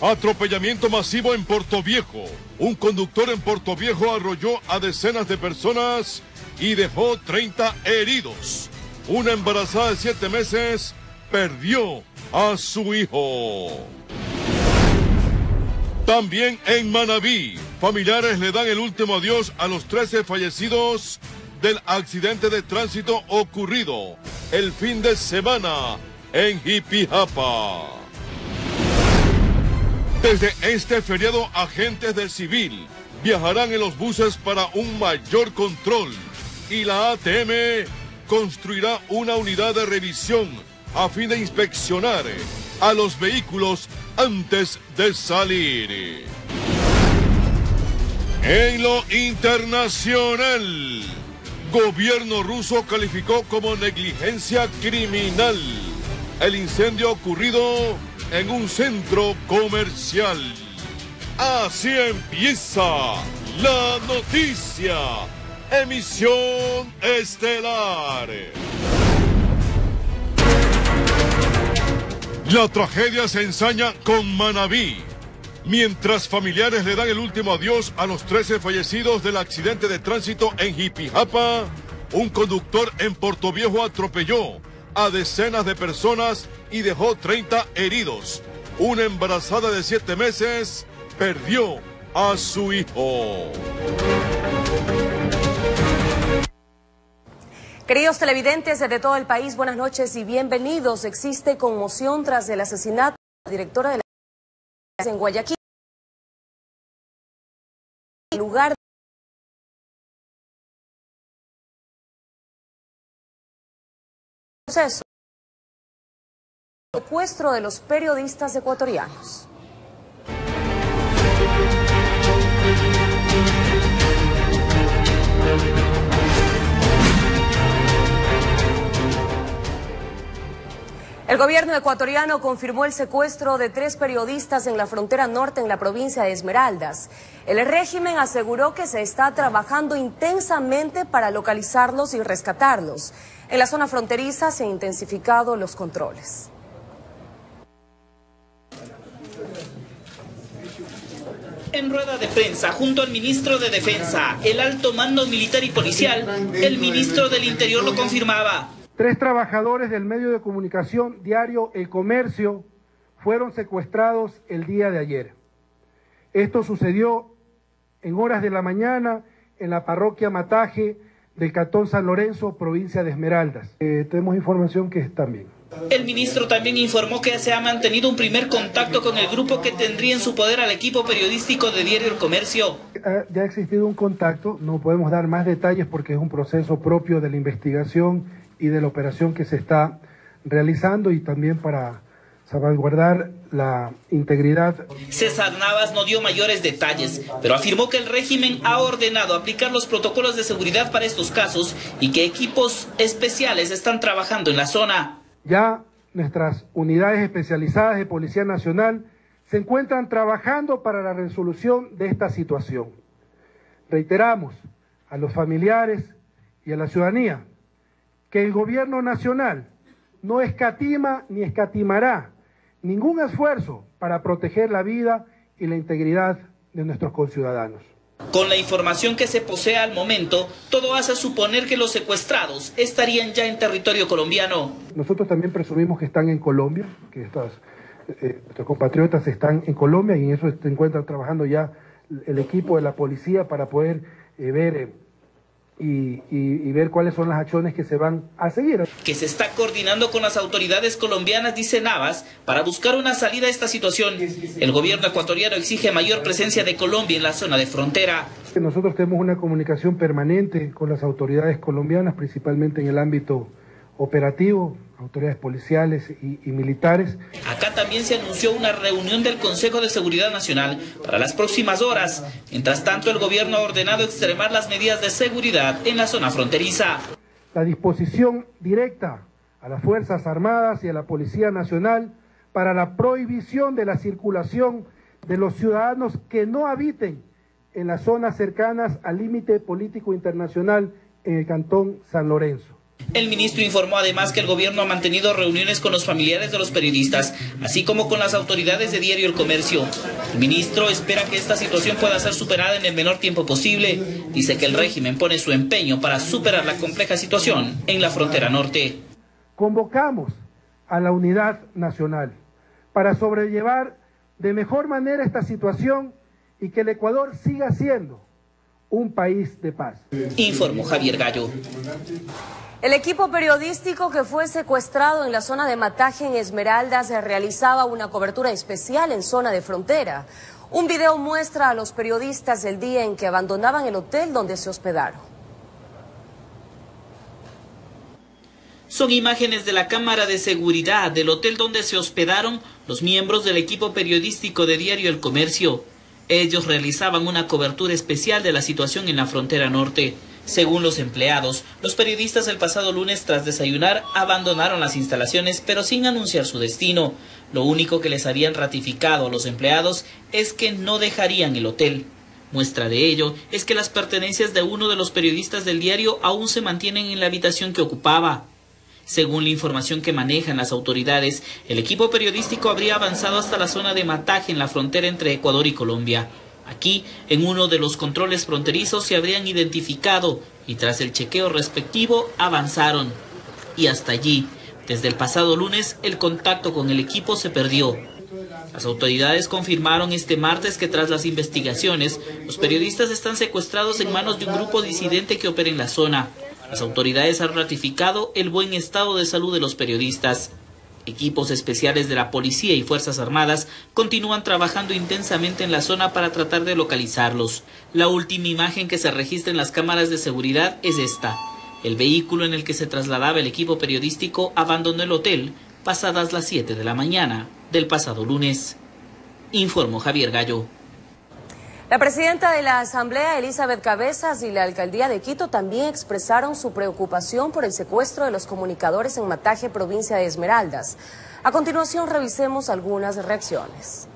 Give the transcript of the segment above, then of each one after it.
Atropellamiento masivo en Portoviejo. Un conductor en Portoviejo arrolló a decenas de personas y dejó 30 heridos. Una embarazada de 7 meses perdió a su hijo. También en Manabí, familiares le dan el último adiós a los 13 fallecidos del accidente de tránsito ocurrido el fin de semana en Jipijapa. Desde este feriado, agentes del civil viajarán en los buses para un mayor control y la ATM construirá una unidad de revisión a fin de inspeccionar a los vehículos antes de salir. En lo internacional, gobierno ruso calificó como negligencia criminal el incendio ocurrido en un centro comercial. Así empieza la noticia. Emisión estelar. La tragedia se ensaña con Manabí. Mientras familiares le dan el último adiós a los 13 fallecidos del accidente de tránsito en Jipijapa, un conductor en Portoviejo atropelló a decenas de personas y dejó 30 heridos. Una embarazada de 7 meses perdió a su hijo. Queridos televidentes de todo el país, buenas noches y bienvenidos. Existe conmoción tras el asesinato de la directora de la en Guayaquil. En lugar proceso secuestro de los periodistas ecuatorianos. El gobierno ecuatoriano confirmó el secuestro de 3 periodistas en la frontera norte en la provincia de Esmeraldas. El régimen aseguró que se está trabajando intensamente para localizarlos y rescatarlos. En la zona fronteriza se han intensificado los controles. En rueda de prensa, junto al ministro de Defensa, el alto mando militar y policial, el ministro del Interior lo confirmaba. 3 trabajadores del medio de comunicación diario El Comercio fueron secuestrados el día de ayer. Esto sucedió en horas de la mañana en la parroquia Mataje del cantón San Lorenzo, provincia de Esmeraldas. Tenemos información que están bien. El ministro también informó que se ha mantenido un primer contacto con el grupo que tendría en su poder al equipo periodístico de diario El Comercio. Ya ha existido un contacto, no podemos dar más detalles porque es un proceso propio de la investigación y de la operación que se está realizando y también para salvaguardar la integridad. César Navas no dio mayores detalles, pero afirmó que el régimen ha ordenado aplicar los protocolos de seguridad para estos casos y que equipos especiales están trabajando en la zona. Ya nuestras unidades especializadas de Policía Nacional se encuentran trabajando para la resolución de esta situación. Reiteramos a los familiares y a la ciudadanía que el gobierno nacional no escatima ni escatimará ningún esfuerzo para proteger la vida y la integridad de nuestros conciudadanos. Con la información que se posee al momento, todo hace suponer que los secuestrados estarían ya en territorio colombiano. Nosotros también presumimos que están en Colombia, que nuestros compatriotas están en Colombia y en eso se encuentran trabajando ya el equipo de la policía para poder ver y ver cuáles son las acciones que se van a seguir. Que se está coordinando con las autoridades colombianas, dice Navas, para buscar una salida a esta situación. El gobierno ecuatoriano exige mayor presencia de Colombia en la zona de frontera. Nosotros tenemos una comunicación permanente con las autoridades colombianas, principalmente en el ámbito operativo, autoridades policiales y militares. Acá también se anunció una reunión del Consejo de Seguridad Nacional para las próximas horas. Mientras tanto, el gobierno ha ordenado extremar las medidas de seguridad en la zona fronteriza. La disposición directa a las Fuerzas Armadas y a la Policía Nacional para la prohibición de la circulación de los ciudadanos que no habiten en las zonas cercanas al límite político internacional en el cantón San Lorenzo. El ministro informó además que el gobierno ha mantenido reuniones con los familiares de los periodistas, así como con las autoridades de Diario El Comercio. El ministro espera que esta situación pueda ser superada en el menor tiempo posible. Dice que el régimen pone su empeño para superar la compleja situación en la frontera norte. Convocamos a la unidad nacional para sobrellevar de mejor manera esta situación y que el Ecuador siga siendo un país de paz. Informó Javier Gallo. El equipo periodístico que fue secuestrado en la zona de Mataje en Esmeraldas realizaba una cobertura especial en zona de frontera. Un video muestra a los periodistas el día en que abandonaban el hotel donde se hospedaron. Son imágenes de la cámara de seguridad del hotel donde se hospedaron los miembros del equipo periodístico de Diario El Comercio. Ellos realizaban una cobertura especial de la situación en la frontera norte. Según los empleados, los periodistas el pasado lunes tras desayunar abandonaron las instalaciones pero sin anunciar su destino. Lo único que les habían ratificado a los empleados es que no dejarían el hotel. Muestra de ello es que las pertenencias de uno de los periodistas del diario aún se mantienen en la habitación que ocupaba. Según la información que manejan las autoridades, el equipo periodístico habría avanzado hasta la zona de Mataje en la frontera entre Ecuador y Colombia. Aquí, en uno de los controles fronterizos se habrían identificado y tras el chequeo respectivo avanzaron. Y hasta allí, desde el pasado lunes, el contacto con el equipo se perdió. Las autoridades confirmaron este martes que tras las investigaciones, los periodistas están secuestrados en manos de un grupo disidente que opera en la zona. Las autoridades han ratificado el buen estado de salud de los periodistas. Equipos especiales de la policía y Fuerzas Armadas continúan trabajando intensamente en la zona para tratar de localizarlos. La última imagen que se registra en las cámaras de seguridad es esta. El vehículo en el que se trasladaba el equipo periodístico abandonó el hotel pasadas las 7 de la mañana del pasado lunes. Informó Javier Gallo. La presidenta de la Asamblea, Elizabeth Cabezas, y la Alcaldía de Quito también expresaron su preocupación por el secuestro de los comunicadores en Mataje, provincia de Esmeraldas. A continuación, revisemos algunas reacciones.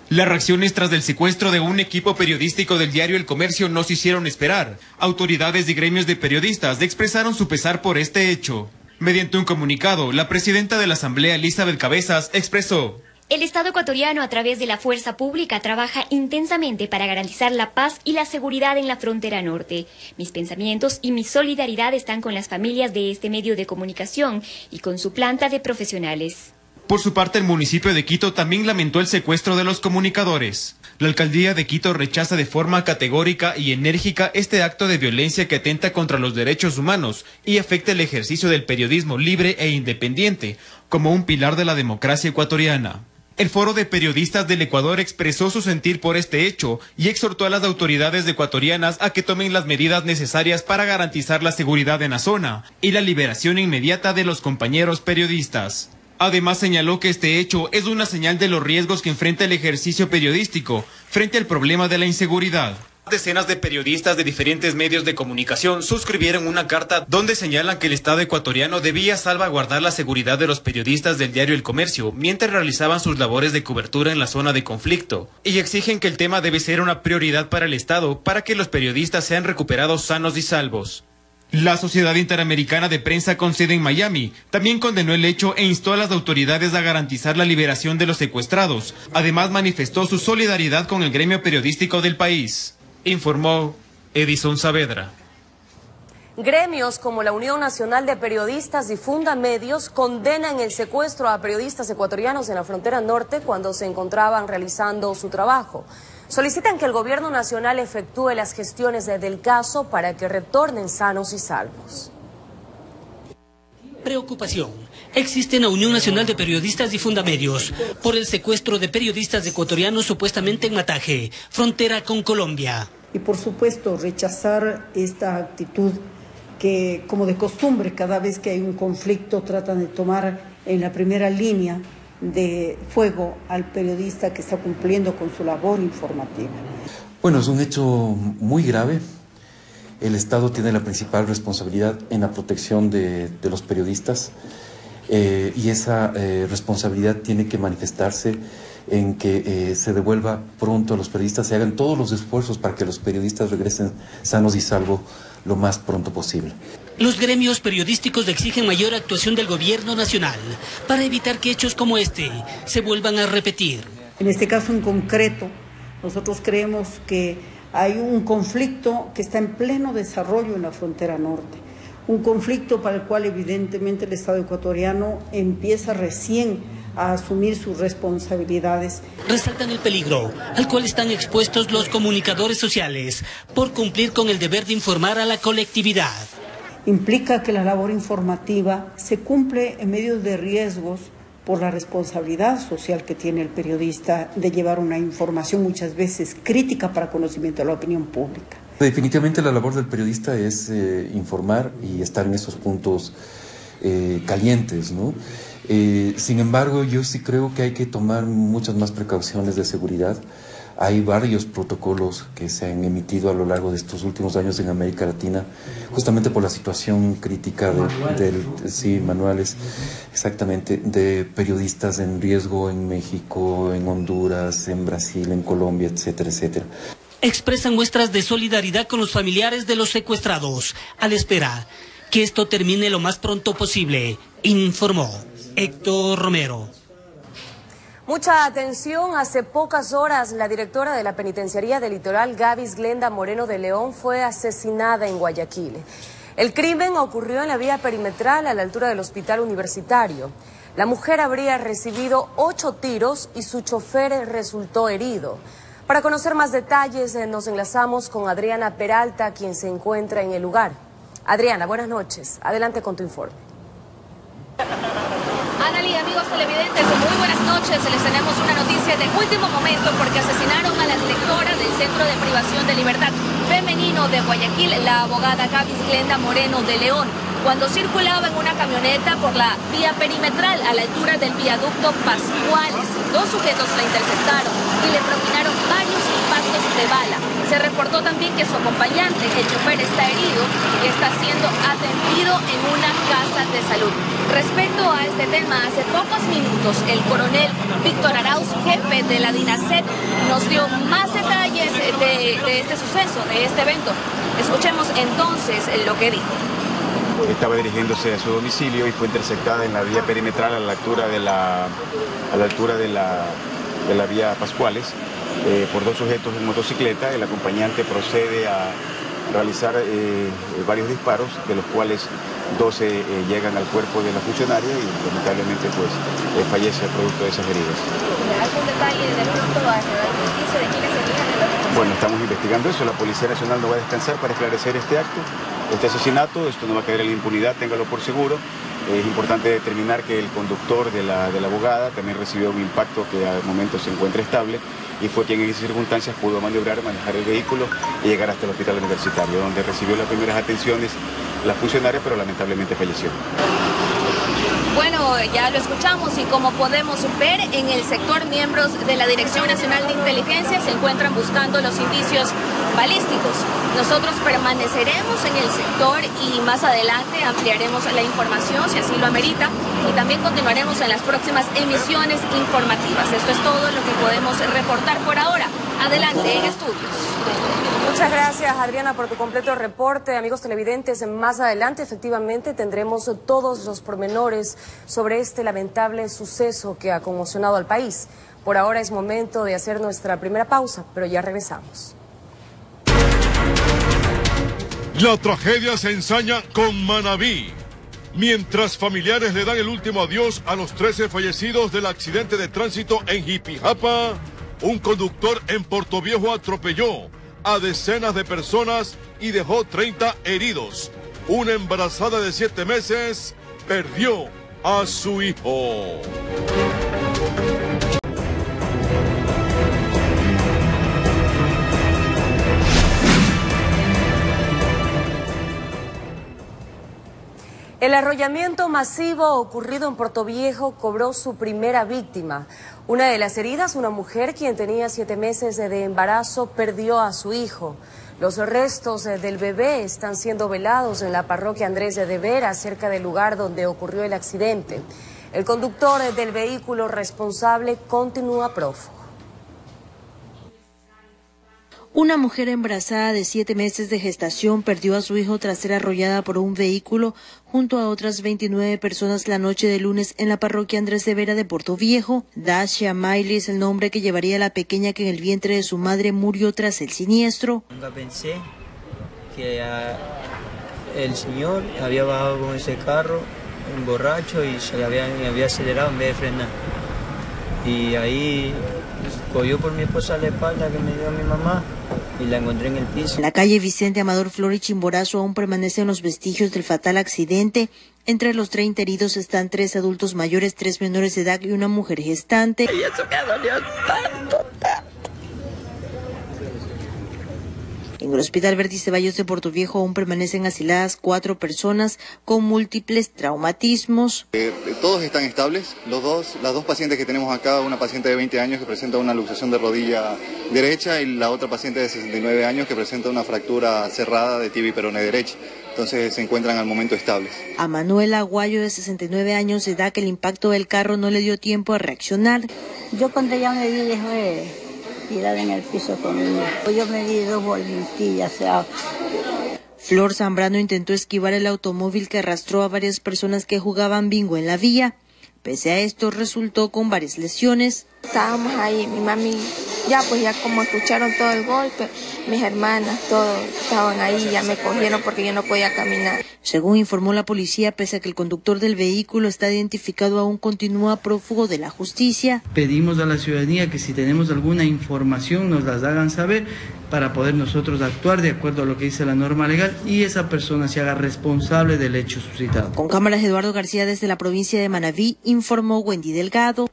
Las reacciones tras el secuestro de un equipo periodístico del diario El Comercio no se hicieron esperar. Autoridades y gremios de periodistas expresaron su pesar por este hecho. Mediante un comunicado, la presidenta de la Asamblea, Elizabeth Cabezas, expresó: el Estado ecuatoriano, a través de la fuerza pública, trabaja intensamente para garantizar la paz y la seguridad en la frontera norte. Mis pensamientos y mi solidaridad están con las familias de este medio de comunicación y con su planta de profesionales. Por su parte, el municipio de Quito también lamentó el secuestro de los comunicadores. La alcaldía de Quito rechaza de forma categórica y enérgica este acto de violencia que atenta contra los derechos humanos y afecta el ejercicio del periodismo libre e independiente como un pilar de la democracia ecuatoriana. El Foro de Periodistas del Ecuador expresó su sentir por este hecho y exhortó a las autoridades ecuatorianas a que tomen las medidas necesarias para garantizar la seguridad en la zona y la liberación inmediata de los compañeros periodistas. Además, señaló que este hecho es una señal de los riesgos que enfrenta el ejercicio periodístico frente al problema de la inseguridad. Decenas de periodistas de diferentes medios de comunicación suscribieron una carta donde señalan que el Estado ecuatoriano debía salvaguardar la seguridad de los periodistas del diario El Comercio mientras realizaban sus labores de cobertura en la zona de conflicto y exigen que el tema debe ser una prioridad para el Estado para que los periodistas sean recuperados sanos y salvos. La Sociedad Interamericana de Prensa con sede en Miami también condenó el hecho e instó a las autoridades a garantizar la liberación de los secuestrados. Además, manifestó su solidaridad con el gremio periodístico del país. Informó Edison Saavedra. Gremios como la Unión Nacional de Periodistas y Fundamedios condenan el secuestro a periodistas ecuatorianos en la frontera norte cuando se encontraban realizando su trabajo. Solicitan que el gobierno nacional efectúe las gestiones del caso para que retornen sanos y salvos. Preocupación existe en la Unión Nacional de Periodistas y Fundamedios por el secuestro de periodistas ecuatorianos supuestamente en Mataje, frontera con Colombia. Y por supuesto rechazar esta actitud que, como de costumbre, cada vez que hay un conflicto tratan de tomar en la primera línea de fuego al periodista que está cumpliendo con su labor informativa. Bueno, es un hecho muy grave. El Estado tiene la principal responsabilidad en la protección de los periodistas y esa responsabilidad tiene que manifestarse en que se devuelva pronto a los periodistas, se hagan todos los esfuerzos para que los periodistas regresen sanos y salvos lo más pronto posible. Los gremios periodísticos exigen mayor actuación del gobierno nacional para evitar que hechos como este se vuelvan a repetir. En este caso en concreto, nosotros creemos que hay un conflicto que está en pleno desarrollo en la frontera norte. Un conflicto para el cual evidentemente el Estado ecuatoriano empieza recién a asumir sus responsabilidades. Resaltan el peligro al cual están expuestos los comunicadores sociales por cumplir con el deber de informar a la colectividad. Implica que la labor informativa se cumple en medio de riesgos por la responsabilidad social que tiene el periodista de llevar una información muchas veces crítica para conocimiento de la opinión pública. Definitivamente la labor del periodista es informar y estar en esos puntos calientes, ¿no? Sin embargo, yo sí creo que hay que tomar muchas más precauciones de seguridad. Hay varios protocolos que se han emitido a lo largo de estos últimos años en América Latina, justamente por la situación crítica manuales, exactamente, de periodistas en riesgo en México, en Honduras, en Brasil, en Colombia, etcétera, etcétera. Expresan muestras de solidaridad con los familiares de los secuestrados, a la espera que esto termine lo más pronto posible, informó Héctor Romero. Mucha atención, hace pocas horas la directora de la Penitenciaría del Litoral, Gavis Glenda Moreno de León, fue asesinada en Guayaquil. El crimen ocurrió en la vía perimetral a la altura del hospital universitario. La mujer habría recibido 8 tiros y su chofer resultó herido. Para conocer más detalles nos enlazamos con Adriana Peralta, quien se encuentra en el lugar. Adriana, buenas noches. Adelante con tu informe. Analí, amigos televidentes, muy buenas noches. Les tenemos una noticia de último momento porque asesinaron a la directora del Centro de Privación de Libertad Femenino de Guayaquil, la abogada Gavis Glenda Moreno de León, cuando circulaba en una camioneta por la vía perimetral a la altura del viaducto Pascuales. 2 sujetos la interceptaron y le propinaron varios impactos de bala. Se reportó también que su acompañante, el chofer, está herido y está siendo atendido en una casa de salud. Respecto a este tema, hace pocos minutos el coronel Víctor Arauz, jefe de la DINASET, nos dio más detalles de este suceso, de este evento. Escuchemos entonces lo que dijo. Estaba dirigiéndose a su domicilio y fue interceptada en la vía perimetral a la altura de la vía Pascuales por 2 sujetos en motocicleta. El acompañante procede a realizar varios disparos, de los cuales 12 llegan al cuerpo de la funcionaria y lamentablemente pues fallece producto de esas heridas. ¿Algún detalle de pronto algún indicio de quiénes serían? Bueno, estamos investigando eso. La Policía Nacional no va a descansar para esclarecer este acto, este asesinato. Esto no va a caer en la impunidad, téngalo por seguro. Es importante determinar que el conductor de la abogada también recibió un impacto que al momento se encuentra estable y fue quien en esas circunstancias pudo maniobrar, manejar el vehículo y llegar hasta el hospital universitario, donde recibió las primeras atenciones la funcionaria, pero lamentablemente falleció. Bueno, ya lo escuchamos y como podemos ver en el sector, miembros de la Dirección Nacional de Inteligencia se encuentran buscando los indicios balísticos. Nosotros permaneceremos en el sector y más adelante ampliaremos la información si así lo amerita y también continuaremos en las próximas emisiones informativas. Esto es todo lo que podemos reportar por ahora. Adelante en estudios. Muchas gracias, Adriana, por tu completo reporte. Amigos televidentes, más adelante efectivamente tendremos todos los pormenores sobre este lamentable suceso que ha conmocionado al país. Por ahora es momento de hacer nuestra primera pausa, pero ya regresamos. La tragedia se ensaña con Manabí. Mientras familiares le dan el último adiós a los 13 fallecidos del accidente de tránsito en Jipijapa, un conductor en Portoviejo atropelló a decenas de personas y dejó 30 heridos. Una embarazada de 7 meses perdió a su hijo. El arrollamiento masivo ocurrido en Portoviejo cobró su primera víctima. Una de las heridas, una mujer quien tenía 7 meses de embarazo, perdió a su hijo. Los restos del bebé están siendo velados en la parroquia Andrés de Vera, cerca del lugar donde ocurrió el accidente. El conductor del vehículo responsable continúa prófugo. Una mujer embarazada de 7 meses de gestación perdió a su hijo tras ser arrollada por un vehículo junto a otras 29 personas la noche de lunes en la parroquia Andrés de Vera de Portoviejo. Dacia Miley es el nombre que llevaría a la pequeña que en el vientre de su madre murió tras el siniestro. Nunca pensé que el señor había bajado con ese carro, un borracho, y se le había acelerado en vez de frenar. Y ahí cogió por mi esposa la espalda que me dio mi mamá y la encontré en el piso. En la calle Vicente Amador Flores Chimborazo aún permanecen los vestigios del fatal accidente. Entre los 30 heridos están 3 adultos mayores, 3 menores de edad y una mujer gestante. Y eso me dolió tanto. En el Hospital Verdi Ceballos de Portoviejo aún permanecen asiladas 4 personas con múltiples traumatismos. Todos están estables. Las dos pacientes que tenemos acá, una paciente de 20 años que presenta una luxación de rodilla derecha y la otra paciente de 69 años que presenta una fractura cerrada de tibia y peroné derecha. Entonces se encuentran al momento estables. A Manuela Aguayo, de 69 años de edad, que el impacto del carro no le dio tiempo a reaccionar. Yo cuando ya me vi, dejé tirada en el piso conmigo. Yo me di 2 voluntillas. Flor Zambrano intentó esquivar el automóvil que arrastró a varias personas que jugaban bingo en la vía. Pese a esto, resultó con varias lesiones. Estábamos ahí, mi mami, ya como escucharon todo el golpe, mis hermanas, todos estaban ahí, ya me cogieron porque yo no podía caminar. Según informó la policía, pese a que el conductor del vehículo está identificado, aún continúa prófugo de la justicia. Pedimos a la ciudadanía que si tenemos alguna información nos las hagan saber para poder nosotros actuar de acuerdo a lo que dice la norma legal y esa persona se haga responsable del hecho suscitado. Con cámaras, Eduardo García desde la provincia de Manabí, informó Wendy Delgado.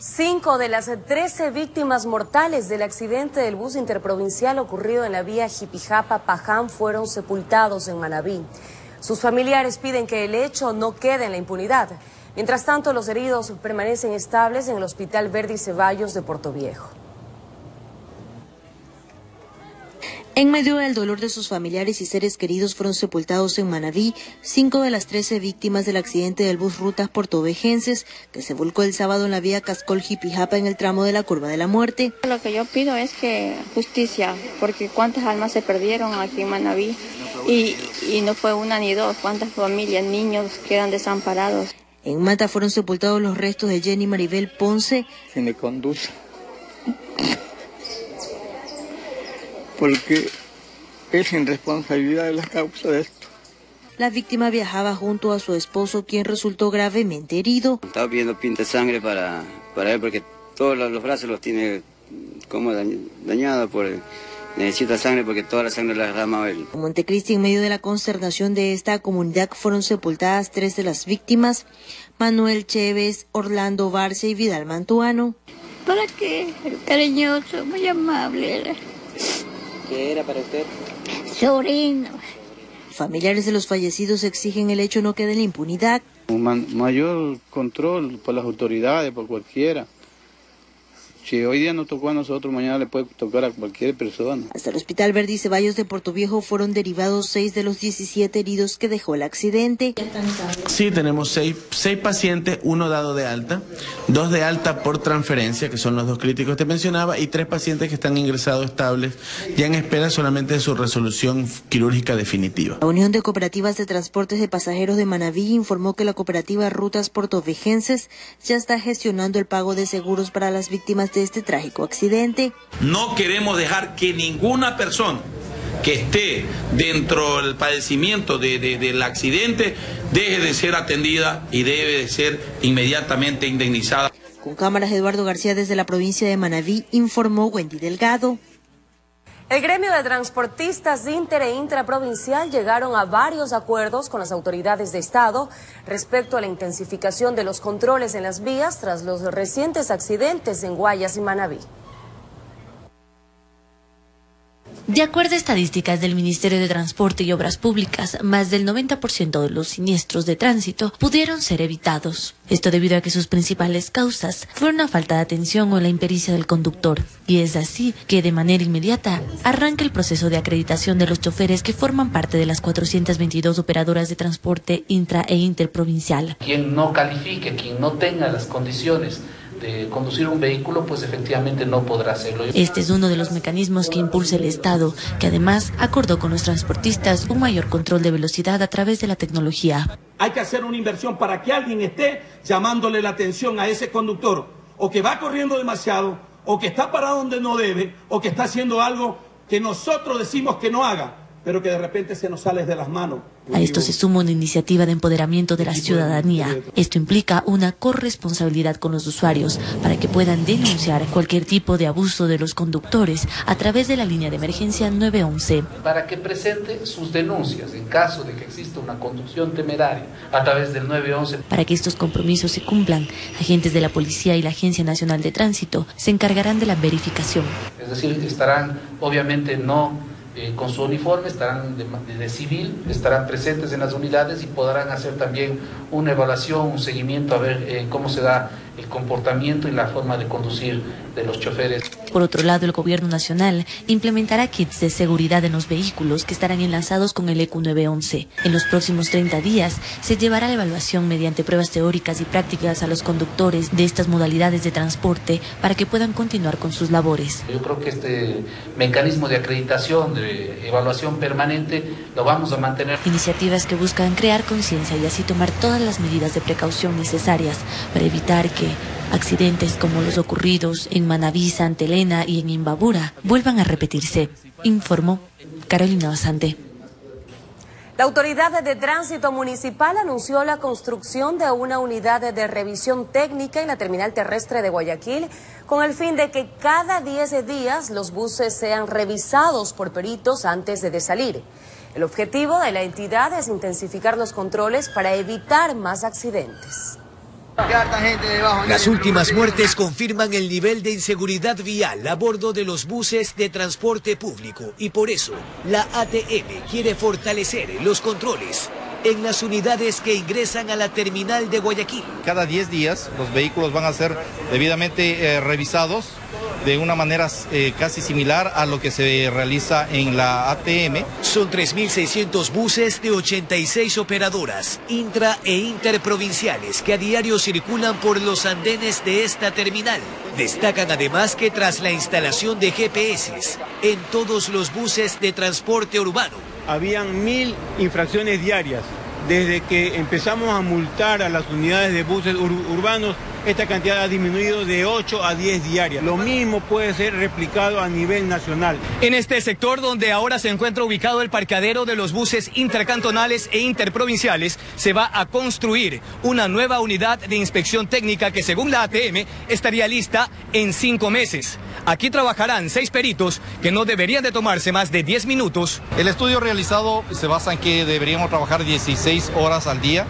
5 de las 13 víctimas mortales del accidente del bus interprovincial ocurrido en la vía Jipijapa-Paján fueron sepultados en Manabí. Sus familiares piden que el hecho no quede en la impunidad. Mientras tanto, los heridos permanecen estables en el Hospital Verdi Ceballos de Portoviejo. En medio del dolor de sus familiares y seres queridos fueron sepultados en Manabí 5 de las 13 víctimas del accidente del bus Rutas Portovejenses que se volcó el sábado en la vía Cascol-Jipijapa en el tramo de la Curva de la Muerte. Lo que yo pido es que justicia, porque cuántas almas se perdieron aquí en Manabí y no fue una ni dos, cuántas familias, niños quedan desamparados. En Mata fueron sepultados los restos de Jenny Maribel Ponce. Se me conduce. Porque es irresponsabilidad de la causa de esto. La víctima viajaba junto a su esposo, quien resultó gravemente herido. Estaba pidiendo pinta de sangre para él, porque todos los brazos los tiene como dañados, necesita sangre porque toda la sangre la derrama él. En Montecristi, en medio de la consternación de esta comunidad, fueron sepultadas 3 de las víctimas: Manuel Chévez, Orlando Barce y Vidal Mantuano. ¿Para qué? Cariñoso, muy amable. ¿Qué era para usted? Sobrino. Familiares de los fallecidos exigen el hecho no quede en la impunidad. Un mayor control por las autoridades, por cualquiera. Si hoy día nos tocó a nosotros, mañana le puede tocar a cualquier persona. Hasta el Hospital Verdi Ceballos de Portoviejo fueron derivados 6 de los 17 heridos que dejó el accidente. Sí, tenemos 6 pacientes, 1 dado de alta, 2 de alta por transferencia, que son los 2 críticos que te mencionaba, y 3 pacientes que están ingresados estables, ya en espera solamente de su resolución quirúrgica definitiva. La Unión de Cooperativas de Transportes de Pasajeros de Manabí informó que la cooperativa Rutas Portovejenses ya está gestionando el pago de seguros para las víctimas de este trágico accidente. No queremos dejar que ninguna persona que esté dentro del padecimiento del accidente deje de ser atendida y debe de ser inmediatamente indemnizada. Con cámaras, Eduardo García desde la provincia de Manabí, informó Wendy Delgado. El gremio de transportistas inter e intraprovincial llegaron a varios acuerdos con las autoridades de Estado respecto a la intensificación de los controles en las vías tras los recientes accidentes en Guayas y Manabí. De acuerdo a estadísticas del Ministerio de Transporte y Obras Públicas, más del 90% de los siniestros de tránsito pudieron ser evitados. Esto debido a que sus principales causas fueron la falta de atención o la impericia del conductor. Y es así que de manera inmediata arranca el proceso de acreditación de los choferes que forman parte de las 422 operadoras de transporte intra e interprovincial. Quien no califique, quien no tenga las condiciones conducir un vehículo, pues efectivamente no podrá hacerlo. Este es uno de los mecanismos que impulsa el Estado, que además acordó con los transportistas un mayor control de velocidad a través de la tecnología. Hay que hacer una inversión para que alguien esté llamándole la atención a ese conductor, o que va corriendo demasiado, o que está parado donde no debe, o que está haciendo algo que nosotros decimos que no haga, pero que de repente se nos sale de las manos. A esto se suma una iniciativa de empoderamiento de la ciudadanía. Esto implica una corresponsabilidad con los usuarios para que puedan denunciar cualquier tipo de abuso de los conductores a través de la línea de emergencia 911. Para que presente sus denuncias en caso de que exista una conducción temeraria a través del 911. Para que estos compromisos se cumplan, agentes de la Policía y la Agencia Nacional de Tránsito se encargarán de la verificación. Es decir, estarán obviamente no con su uniforme, estarán de civil, estarán presentes en las unidades y podrán hacer también una evaluación, un seguimiento a ver cómo se da el comportamiento y la forma de conducir de los choferes. Por otro lado, el Gobierno Nacional implementará kits de seguridad en los vehículos que estarán enlazados con el ECU 911. En los próximos 30 días se llevará la evaluación mediante pruebas teóricas y prácticas a los conductores de estas modalidades de transporte para que puedan continuar con sus labores. Yo creo que este mecanismo de acreditación, de evaluación permanente, lo vamos a mantener. Iniciativas que buscan crear conciencia y así tomar todas las medidas de precaución necesarias para evitar que accidentes como los ocurridos en Manabí, Santa Elena y en Imbabura vuelvan a repetirse, informó Carolina Basante. La Autoridad de Tránsito Municipal anunció la construcción de una unidad de revisión técnica en la terminal terrestre de Guayaquil con el fin de que cada 10 días los buses sean revisados por peritos antes de salir. El objetivo de la entidad es intensificar los controles para evitar más accidentes. Las últimas muertes confirman el nivel de inseguridad vial a bordo de los buses de transporte público y por eso la ATM quiere fortalecer los controles en las unidades que ingresan a la terminal de Guayaquil. Cada 10 días los vehículos van a ser debidamente revisados de una manera casi similar a lo que se realiza en la ATM. Son 3.600 buses de 86 operadoras, intra e interprovinciales, que a diario circulan por los andenes de esta terminal. Destacan además que tras la instalación de GPS en todos los buses de transporte urbano, habían 1000 infracciones diarias. Desde que empezamos a multar a las unidades de buses urbanos, esta cantidad ha disminuido de 8 a 10 diarias. Lo mismo puede ser replicado a nivel nacional. En este sector donde ahora se encuentra ubicado el parqueadero de los buses intercantonales e interprovinciales, se va a construir una nueva unidad de inspección técnica que según la ATM estaría lista en 5 meses. Aquí trabajarán 6 peritos que no deberían de tomarse más de 10 minutos. El estudio realizado se basa en que deberíamos trabajar 16 horas al día,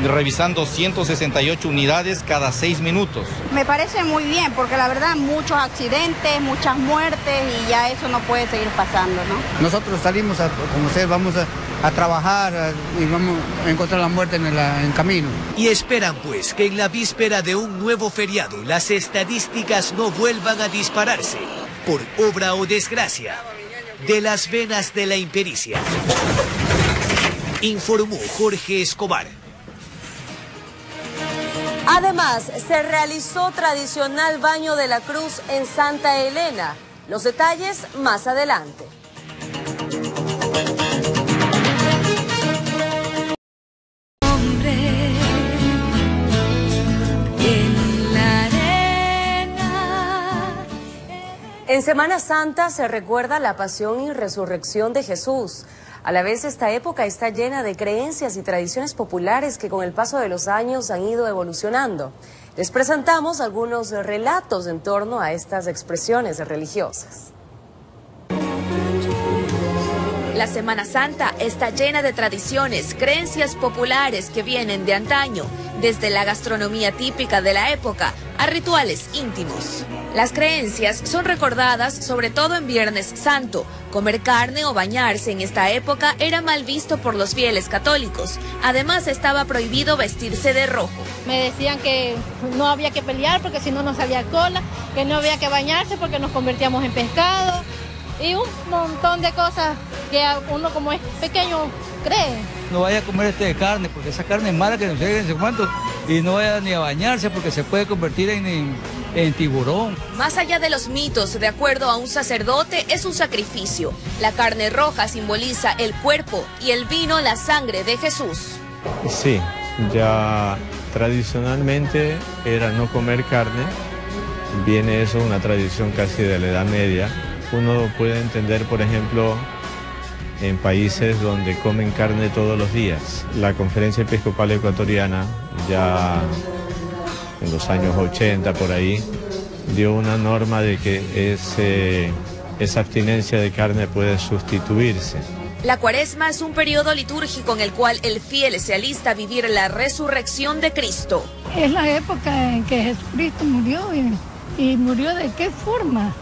revisando 168 unidades cada 6 minutos. Me parece muy bien porque la verdad muchos accidentes, muchas muertes y ya eso no puede seguir pasando, ¿no? Nosotros salimos, como ustedes, vamos a trabajar y vamos a encontrar la muerte en el camino. Y esperan pues que en la víspera de un nuevo feriado las estadísticas no vuelvan a dispararse por obra o desgracia de las venas de la impericia. Informó Jorge Escobar. Además, se realizó tradicional baño de la cruz en Santa Elena. Los detalles más adelante. En Semana Santa se recuerda la pasión y resurrección de Jesús. A la vez, esta época está llena de creencias y tradiciones populares que con el paso de los años han ido evolucionando. Les presentamos algunos relatos en torno a estas expresiones religiosas. La Semana Santa está llena de tradiciones, creencias populares que vienen de antaño, desde la gastronomía típica de la época a rituales íntimos. Las creencias son recordadas sobre todo en Viernes Santo. Comer carne o bañarse en esta época era mal visto por los fieles católicos. Además, estaba prohibido vestirse de rojo. Me decían que no había que pelear porque si no nos salía cola, que no había que bañarse porque nos convertíamos en pescado. y un montón de cosas que uno como es pequeño cree. No vaya a comer carne, porque esa carne es mala, que no sé cuánto, y no vaya ni a bañarse porque se puede convertir en tiburón. Más allá de los mitos, de acuerdo a un sacerdote, es un sacrificio. La carne roja simboliza el cuerpo y el vino la sangre de Jesús. Sí, ya tradicionalmente era no comer carne. Viene eso, una tradición casi de la Edad Media. Uno puede entender, por ejemplo, en países donde comen carne todos los días. La Conferencia Episcopal Ecuatoriana, ya en los años 80 por ahí, dio una norma de que esa abstinencia de carne puede sustituirse. La Cuaresma es un periodo litúrgico en el cual el fiel se alista a vivir la resurrección de Cristo. Es la época en que Jesucristo murió y murió ¿de qué forma?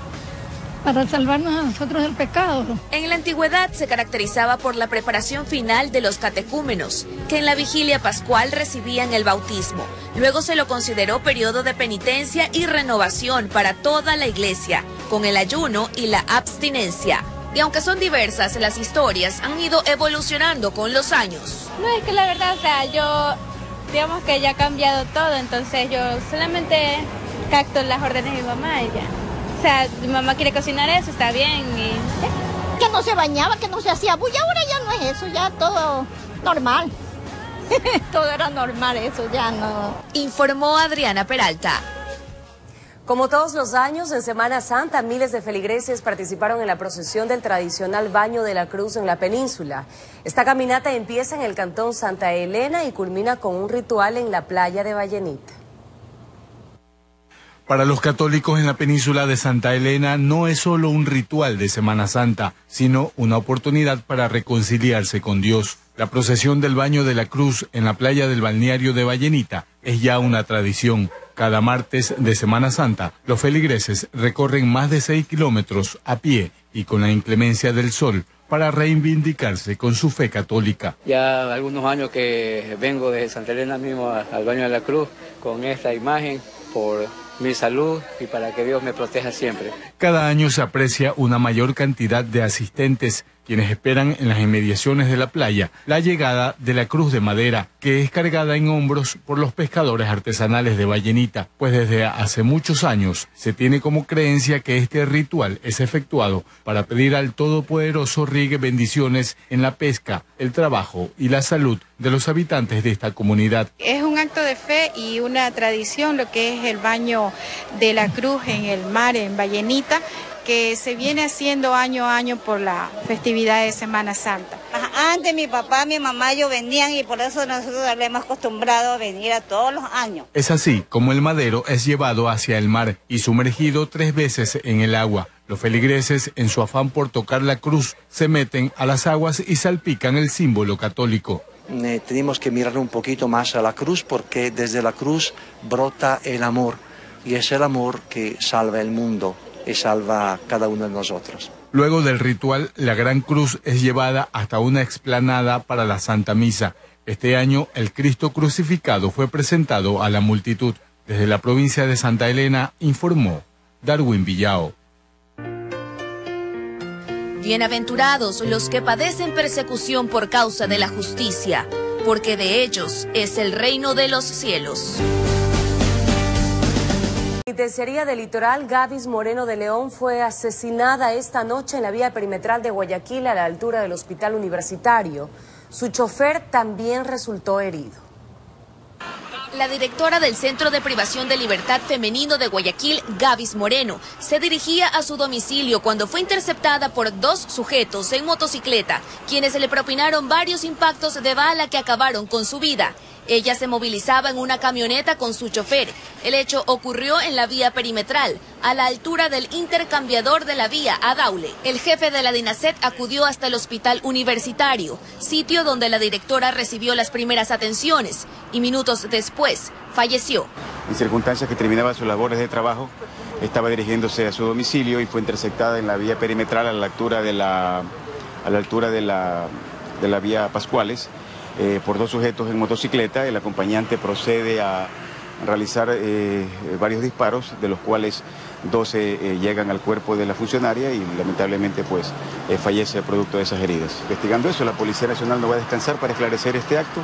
Para salvarnos a nosotros del pecado. En la antigüedad se caracterizaba por la preparación final de los catecúmenos, que en la vigilia pascual recibían el bautismo. Luego se lo consideró periodo de penitencia y renovación para toda la iglesia, con el ayuno y la abstinencia. Y aunque son diversas, las historias han ido evolucionando con los años. No, es que la verdad, o sea, yo, digamos que ya ha cambiado todo, entonces yo solamente capto las órdenes de mi mamá y ya. O sea, mi mamá quiere cocinar eso, está bien. Que no se bañaba, que no se hacía bulla, ahora ya no es eso, ya todo normal. Todo era normal, eso ya no. Informó Adriana Peralta. Como todos los años, en Semana Santa, miles de feligreses participaron en la procesión del tradicional Baño de la Cruz en la península. Esta caminata empieza en el cantón Santa Elena y culmina con un ritual en la playa de Vallenita. Para los católicos en la península de Santa Elena no es solo un ritual de Semana Santa, sino una oportunidad para reconciliarse con Dios. La procesión del Baño de la Cruz en la playa del balneario de Vallenita es ya una tradición. Cada martes de Semana Santa, los feligreses recorren más de 6 kilómetros a pie y con la inclemencia del sol para reivindicarse con su fe católica. Ya algunos años que vengo de Santa Elena mismo al Baño de la Cruz con esta imagen por mi salud y para que Dios me proteja siempre. Cada año se aprecia una mayor cantidad de asistentes, quienes esperan en las inmediaciones de la playa la llegada de la cruz de madera, que es cargada en hombros por los pescadores artesanales de Vallenita, pues desde hace muchos años se tiene como creencia que este ritual es efectuado para pedir al Todopoderoso riegue bendiciones en la pesca, el trabajo y la salud de los habitantes de esta comunidad. Es un acto de fe y una tradición lo que es el Baño de la Cruz en el mar en Vallenita, que se viene haciendo año a año por la festividad de Semana Santa. Antes mi papá, mi mamá, ellos venían y por eso nosotros le hemos acostumbrado a venir a todos los años. Es así como el madero es llevado hacia el mar y sumergido 3 veces en el agua. Los feligreses, en su afán por tocar la cruz, se meten a las aguas y salpican el símbolo católico. Tenemos que mirar un poquito más a la cruz porque desde la cruz brota el amor y es el amor que salva el mundo y salva a cada uno de nosotros. Luego del ritual, la Gran Cruz es llevada hasta una explanada para la Santa Misa. Este año, el Cristo crucificado fue presentado a la multitud. Desde la provincia de Santa Elena, informó Darwin Villao. Bienaventurados los que padecen persecución por causa de la justicia, porque de ellos es el reino de los cielos. La penitenciaría del litoral Gavis Moreno de León fue asesinada esta noche en la vía perimetral de Guayaquil a la altura del hospital universitario. Su chofer también resultó herido. La directora del Centro de Privación de Libertad Femenino de Guayaquil, Gavis Moreno, se dirigía a su domicilio cuando fue interceptada por 2 sujetos en motocicleta, quienes le propinaron varios impactos de bala que acabaron con su vida. Ella se movilizaba en una camioneta con su chofer. El hecho ocurrió en la vía perimetral, a la altura del intercambiador de la vía a Daule. El jefe de la DINASET acudió hasta el hospital universitario, sitio donde la directora recibió las primeras atenciones y minutos después falleció. En circunstancias que terminaba sus labores de trabajo, estaba dirigiéndose a su domicilio y fue interceptada en la vía perimetral a la altura de la vía Pascuales por 2 sujetos en motocicleta. El acompañante procede a realizar varios disparos, de los cuales 12 llegan al cuerpo de la funcionaria y lamentablemente pues fallece producto de esas heridas. Investigando eso, la Policía Nacional no va a descansar para esclarecer este acto,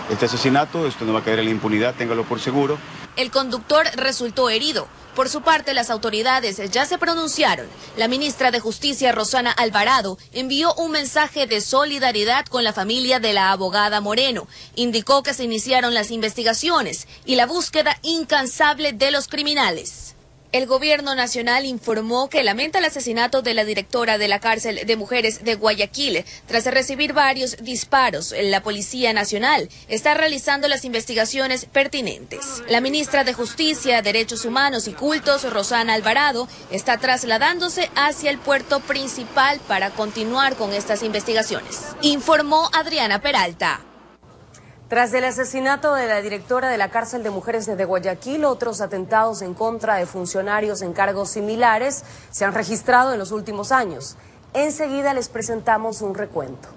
este asesinato. Esto no va a caer en la impunidad, téngalo por seguro. El conductor resultó herido. Por su parte, las autoridades ya se pronunciaron. La ministra de Justicia, Rosana Alvarado, envió un mensaje de solidaridad con la familia de la abogada Moreno. Indicó que se iniciaron las investigaciones y la búsqueda incansable de los criminales. El gobierno nacional informó que lamenta el asesinato de la directora de la cárcel de mujeres de Guayaquil. Tras recibir varios disparos, la Policía Nacional está realizando las investigaciones pertinentes. La ministra de Justicia, Derechos Humanos y Cultos, Rosana Alvarado, está trasladándose hacia el puerto principal para continuar con estas investigaciones. Informó Adriana Peralta. Tras el asesinato de la directora de la cárcel de mujeres de Guayaquil, otros atentados en contra de funcionarios en cargos similares se han registrado en los últimos años. Enseguida les presentamos un recuento.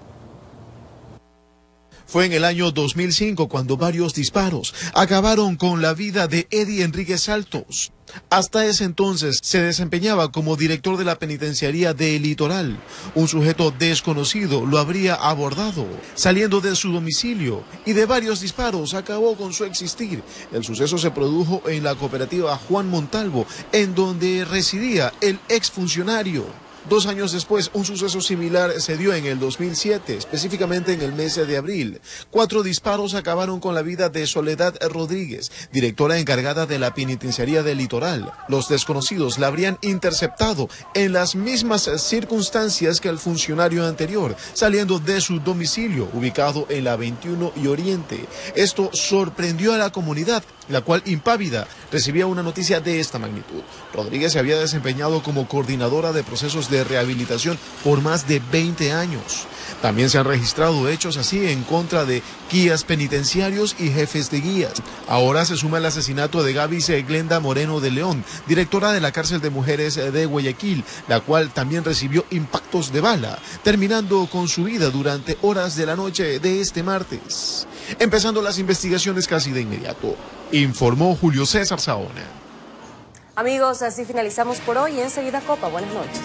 Fue en el año 2005 cuando varios disparos acabaron con la vida de Eddie Enríquez Saltos. Hasta ese entonces se desempeñaba como director de la penitenciaría de El Litoral. Un sujeto desconocido lo habría abordado, saliendo de su domicilio, y de varios disparos acabó con su existir. El suceso se produjo en la cooperativa Juan Montalvo, en donde residía el exfuncionario. 2 años después, un suceso similar se dio en el 2007, específicamente en el mes de abril. 4 disparos acabaron con la vida de Soledad Rodríguez, directora encargada de la penitenciaría del Litoral. Los desconocidos la habrían interceptado en las mismas circunstancias que el funcionario anterior, saliendo de su domicilio, ubicado en la 21 y Oriente. Esto sorprendió a la comunidad, la cual, impávida, recibía una noticia de esta magnitud. Rodríguez se había desempeñado como coordinadora de procesos de rehabilitación por más de 20 años. También se han registrado hechos así en contra de guías penitenciarios y jefes de guías. Ahora se suma el asesinato de Gaby Glenda Moreno de León, directora de la cárcel de mujeres de Guayaquil, la cual también recibió impactos de bala, terminando con su vida durante horas de la noche de este martes. Empezando las investigaciones casi de inmediato, informó Julio César Saona. Amigos, así finalizamos por hoy y enseguida Copa. Buenas noches.